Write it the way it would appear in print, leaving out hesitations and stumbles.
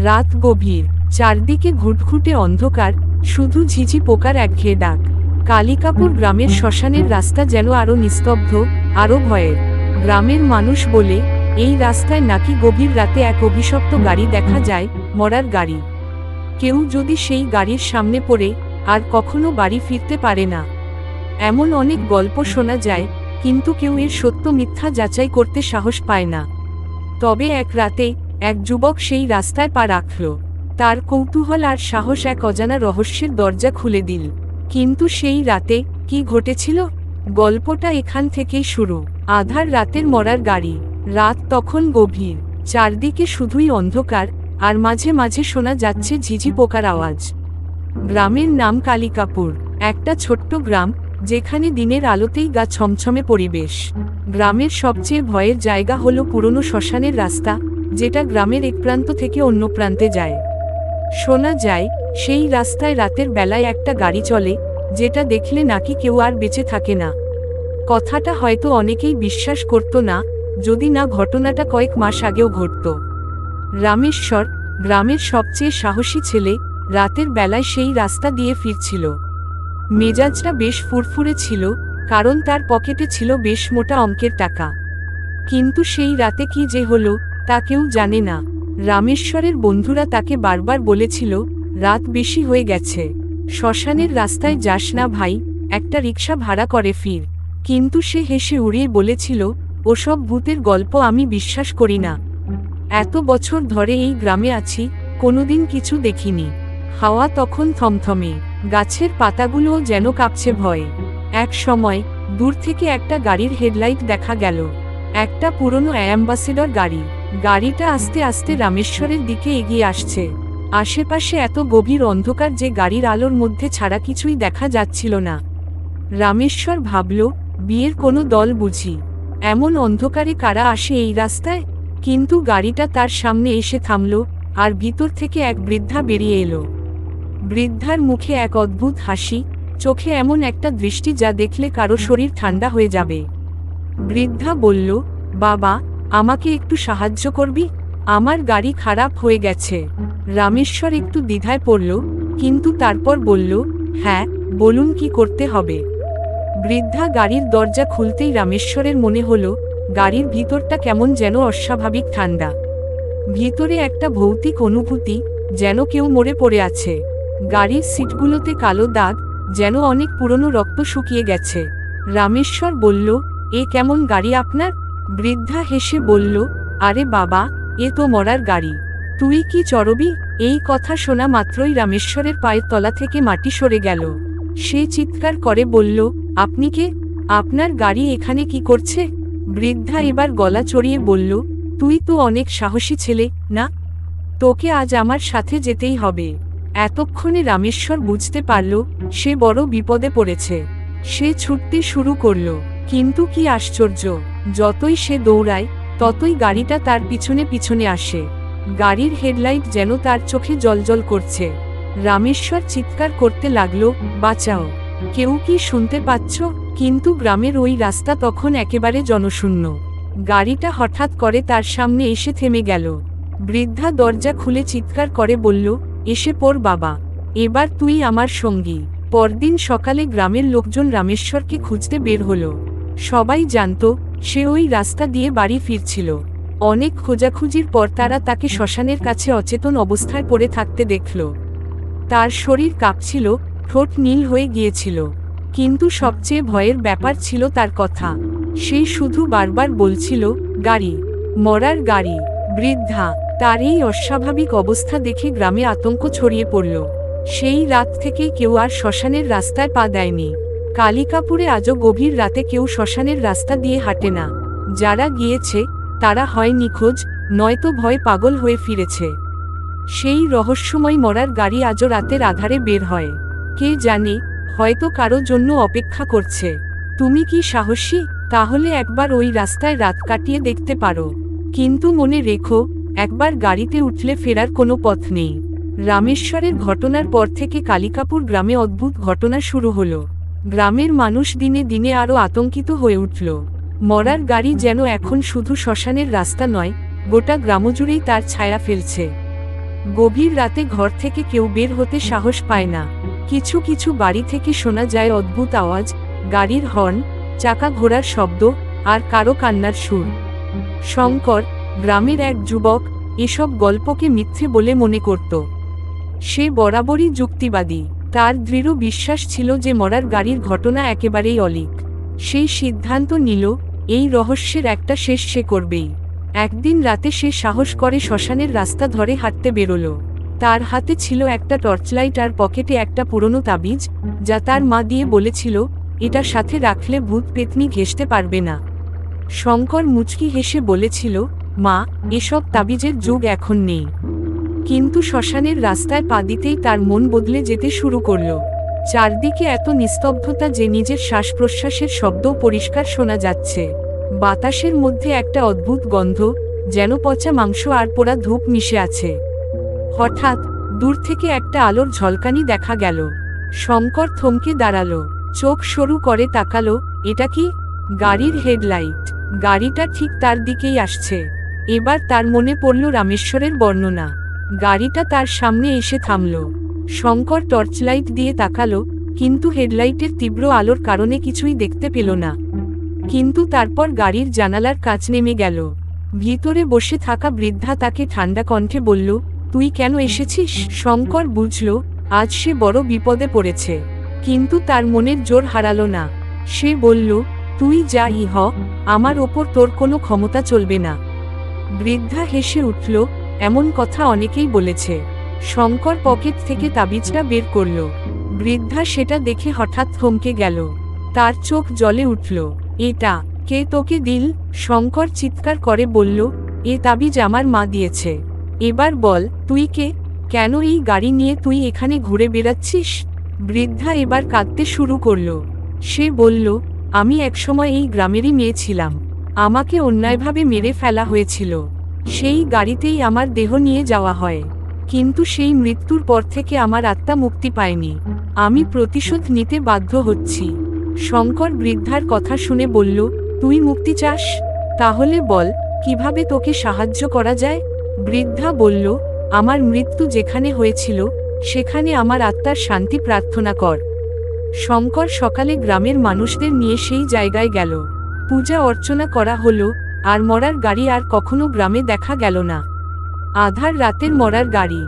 রাত গভীর, চারদিকে ঘুটঘুটে অন্ধকার, শুধু ঝিঝি পোকার একঘেয়ে ডাক। কালিকাপুর গ্রামের শ্মশানের রাস্তা যেন আরো নিস্তব্ধ, আরো ভয়ের। গ্রামের মানুষ বলে, এই রাস্তায় নাকি গভীর রাতে এক অভিশপ্ত গাড়ি দেখা যায়, মরার গাড়ি। কেউ যদি সেই গাড়ির সামনে পড়ে আর কখনো বাড়ি ফিরতে পারে না। এমন অনেক গল্প শোনা যায়, কিন্তু কেউ এর সত্য মিথ্যা যাচাই করতে সাহস পায় না। তবে এক রাতে এক যুবক সেই রাস্তায় পা রাখল। তার কৌতূহল আর সাহস এক অজানা রহস্যের দরজা খুলে দিল। কিন্তু সেই রাতে কি ঘটেছিল? গল্পটা এখান থেকেই শুরু। আধার রাতের মরার গাড়ি। রাত তখন গভীর, চারদিকে শুধুই অন্ধকার, আর মাঝে মাঝে শোনা যাচ্ছে ঝিঝি পোকার আওয়াজ। গ্রামের নাম কালিকাপুর, একটা ছোট্ট গ্রাম, যেখানে দিনের আলোতেই গা ছমছমে পরিবেশ। গ্রামের সবচেয়ে ভয়ের জায়গা হলো পুরনো শ্মশানের রাস্তা, যেটা গ্রামের এক প্রান্ত থেকে অন্য প্রান্তে যায়। শোনা যায়, সেই রাস্তায় রাতের বেলায় একটা গাড়ি চলে, যেটা দেখলে নাকি কেউ আর বেঁচে থাকে না। কথাটা হয়তো অনেকেই বিশ্বাস করত না, যদি না ঘটনাটা কয়েক মাস আগেও ঘটত। রামেশ্বর, গ্রামের সবচেয়ে সাহসী ছেলে, রাতের বেলায় সেই রাস্তা দিয়ে ফিরছিল। মেজাজটা বেশ ফুরফুরে ছিল, কারণ তার পকেটে ছিল বেশ মোটা অঙ্কের টাকা। কিন্তু সেই রাতে কি যে হলো, তা কেউ জানে না। রামেশ্বরের বন্ধুরা তাকে বারবার বলেছিল, রাত বেশি হয়ে গেছে, শ্মশানের রাস্তায় যাস না ভাই, একটা রিক্সা ভাড়া করে ফির। কিন্তু সে হেসে উড়িয়ে বলেছিল, ওসব ভূতের গল্প আমি বিশ্বাস করি না। এত বছর ধরে এই গ্রামে আছি, কোনোদিন কিছু দেখিনি। হাওয়া তখন থমথমে, গাছের পাতাগুলোও যেন কাঁপছে ভয়ে। এক সময় দূর থেকে একটা গাড়ির হেডলাইট দেখা গেল। একটা পুরনো অ্যাম্বাসেডর গাড়ি। গাড়িটা আস্তে আস্তে রামেশ্বরের দিকে এগিয়ে আসছে। আশেপাশে এত গভীর অন্ধকার যে গাড়ির আলোর মধ্যে ছাড়া কিছুই দেখা যাচ্ছিল না। রামেশ্বর ভাবল, বিয়ের কোনো দল বুঝি। এমন অন্ধকারে কারা আসে এই রাস্তায়? কিন্তু গাড়িটা তার সামনে এসে থামল, আর ভিতর থেকে এক বৃদ্ধা বেরিয়ে এলো। বৃদ্ধার মুখে এক অদ্ভুত হাসি, চোখে এমন একটা দৃষ্টি যা দেখলে কারো শরীর ঠান্ডা হয়ে যাবে। বৃদ্ধা বলল, বাবা, আমাকে একটু সাহায্য করবি? আমার গাড়ি খারাপ হয়ে গেছে। রামেশ্বর একটু দ্বিধায় পড়ল, কিন্তু তারপর বলল, হ্যাঁ, বলুন কি করতে হবে। বৃদ্ধা গাড়ির দরজা খুলতেই রামেশ্বরের মনে হলো, গাড়ির ভিতরটা কেমন যেন অস্বাভাবিক ঠান্ডা। ভিতরে একটা ভৌতিক অনুভূতি, যেন কেউ মরে পড়ে আছে। গাড়ির সিটগুলোতে কালো দাগ, যেন অনেক পুরনো রক্ত শুকিয়ে গেছে। রামেশ্বর বলল, এ কেমন গাড়ি আপনার? বৃদ্ধা হেসে বলল, আরে বাবা, এ তো মরার গাড়ি, তুই কি চড়বি? এই কথা শোনা মাত্রই রামেশ্বরের পায়ের তলা থেকে মাটি সরে গেল। সে চিৎকার করে বলল, আপনি কে? আপনার গাড়ি এখানে কি করছে? বৃদ্ধা এবার গলা চড়িয়ে বলল, তুই তো অনেক সাহসী ছেলে, না? তোকে আজ আমার সাথে যেতেই হবে। এতক্ষণে রামেশ্বর বুঝতে পারল, সে বড় বিপদে পড়েছে। সে ছুটতে শুরু করল, কিন্তু কি আশ্চর্য, যতই সে দৌড়ায়, ততই গাড়িটা তার পিছনে পিছনে আসে। গাড়ির হেডলাইট যেন তার চোখে জ্বলজ্বল করছে। রামেশ্বর চিৎকার করতে লাগলো, বাঁচাও, কেউ কি শুনতে পাচ্ছ? কিন্তু গ্রামের ওই রাস্তা তখন একেবারে জনশূন্য। গাড়িটা হঠাৎ করে তার সামনে এসে থেমে গেল। বৃদ্ধা দরজা খুলে চিৎকার করে বলল, এসে পড় বাবা, এবার তুই আমার সঙ্গী। পরদিন সকালে গ্রামের লোকজন রামেশ্বরকে খুঁজতে বের হলো। সবাই জানত, সে ওই রাস্তা দিয়ে বাড়ি ফিরছিল। অনেক খোঁজাখুঁজির পর তারা তাকে শ্মশানের কাছে অচেতন অবস্থায় পড়ে থাকতে দেখল। তার শরীর কাঁপছিল, ঠোঁট নীল হয়ে গিয়েছিল। কিন্তু সবচেয়ে ভয়ের ব্যাপার ছিল তার কথা। সে শুধু বারবার বলছিল, গাড়ি, মরার গাড়ি। বৃদ্ধা, তার এই অস্বাভাবিক অবস্থা দেখে গ্রামে আতঙ্ক ছড়িয়ে পড়ল। সেই রাত থেকে কেউ আর শ্মশানের রাস্তায় পা দেয়নি। কালিকাপুরে আজও গভীর রাতে কেউ শ্মশানের রাস্তা দিয়ে হাঁটে না। যারা গিয়েছে, তারা হয় নিখোঁজ, নয়তো ভয় পাগল হয়ে ফিরেছে। সেই রহস্যময় মরার গাড়ি আজও রাতের আধারে বের হয়। কে জানে, হয়তো কারো জন্য অপেক্ষা করছে। তুমি কি সাহসী? তাহলে একবার ওই রাস্তায় রাত কাটিয়ে দেখতে পারো। কিন্তু মনে রেখো, একবার গাড়িতে উঠলে ফেরার কোনো পথ নেই। রামেশ্বরের ঘটনার পর থেকে কালিকাপুর গ্রামে অদ্ভুত ঘটনা শুরু হলো। গ্রামের মানুষ দিনে দিনে আরও আতঙ্কিত হয়ে উঠল। মরার গাড়ি যেন এখন শুধু শ্মশানের রাস্তা নয়, গোটা গ্রামজুড়েই তার ছায়া ফেলছে। গভীর রাতে ঘর থেকে কেউ বের হতে সাহস পায় না। কিছু কিছু বাড়ি থেকে শোনা যায় অদ্ভুত আওয়াজ, গাড়ির হর্ন, চাকা ঘোরার শব্দ, আর কারো কান্নার সুর। শঙ্কর, গ্রামের এক যুবক, এসব গল্পকে মিথ্যে বলে মনে করত। সে বরাবরই যুক্তিবাদী। তার দৃঢ় বিশ্বাস ছিল যে মরার গাড়ির ঘটনা একেবারেই অলীক। সেই সিদ্ধান্ত নিল, এই রহস্যের একটা শেষ সে করবেই। একদিন রাতে সে সাহস করে শ্মশানের রাস্তা ধরে হাঁটতে বেরোল। তার হাতে ছিল একটা টর্চলাইট আর পকেটে একটা পুরনো তাবিজ, যা তার মা দিয়ে বলেছিল এটা সাথে রাখলে ভূত পেতনি ঘেঁষতে পারবে না। শঙ্কর মুচকি হেসে বলেছিল, মা, এসব তাবিজের যুগ এখন নেই। কিন্তু শ্মশানের রাস্তায় পা দিতেই তার মন বদলে যেতে শুরু করল। চারদিকে এত নিস্তব্ধতা যে নিজের শ্বাস প্রশ্বাসের শব্দও পরিষ্কার শোনা যাচ্ছে। বাতাসের মধ্যে একটা অদ্ভুত গন্ধ, যেন পচা মাংস আর পোড়া ধূপ মিশে আছে। হঠাৎ দূর থেকে একটা আলোর ঝলকানি দেখা গেল। শঙ্কর থমকে দাঁড়ালো, চোখ সরু করে তাকালো। এটা কি? গাড়ির হেডলাইট। গাড়িটা ঠিক তার দিকেই আসছে। এবার তার মনে পড়ল রামেশ্বরের বর্ণনা। গাড়িটা তার সামনে এসে থামল। শঙ্কর টর্চলাইট দিয়ে তাকালো, কিন্তু হেডলাইটের তীব্র আলোর কারণে কিছুই দেখতে পেল না। কিন্তু তারপর গাড়ির জানালার কাঁচ নেমে গেল। ভিতরে বসে থাকা বৃদ্ধা তাকে ঠান্ডা কণ্ঠে বলল, তুই কেন এসেছিস? শঙ্কর বুঝল, আজ সে বড় বিপদে পড়েছে। কিন্তু তার মনের জোর হারালো না। সে বলল, তুই যাই হ, আমার ওপর তোর কোনো ক্ষমতা চলবে না। বৃদ্ধা হেসে উঠল, এমন কথা অনেকেই বলেছে। শঙ্কর পকেট থেকে তাবিজটা বের করল। বৃদ্ধা সেটা দেখে হঠাৎ থমকে গেল। তার চোখ জ্বলে উঠল। এটা কে তোকে দিল? শঙ্কর চিৎকার করে বলল, এ তাবিজ আমার মা দিয়েছে। এবার বল, তুই কে? কেন এই গাড়ি নিয়ে তুই এখানে ঘুরে বেড়াচ্ছিস? বৃদ্ধা এবার কাঁদতে শুরু করল। সে বলল, আমি একসময় এই গ্রামেরই মেয়ে ছিলাম। আমাকে অন্যায়ভাবে মেরে ফেলা হয়েছিল। সেই গাড়িতেই আমার দেহ নিয়ে যাওয়া হয়। কিন্তু সেই মৃত্যুর পর থেকে আমার আত্মা মুক্তি পায়নি। আমি প্রতিশোধ নিতে বাধ্য হচ্ছি। শঙ্কর বৃদ্ধার কথা শুনে বলল, তুই মুক্তি চাস? তাহলে বল, কিভাবে তোকে সাহায্য করা যায়? বৃদ্ধা বলল, আমার মৃত্যু যেখানে হয়েছিল সেখানে আমার আত্মার শান্তি প্রার্থনা কর। শঙ্কর সকালে গ্রামের মানুষদের নিয়ে সেই জায়গায় গেল। পূজা অর্চনা করা হলো, আর মরার গাড়ি আর কখনো গ্রামে দেখা গেল না। আধার রাতের মরার গাড়ি।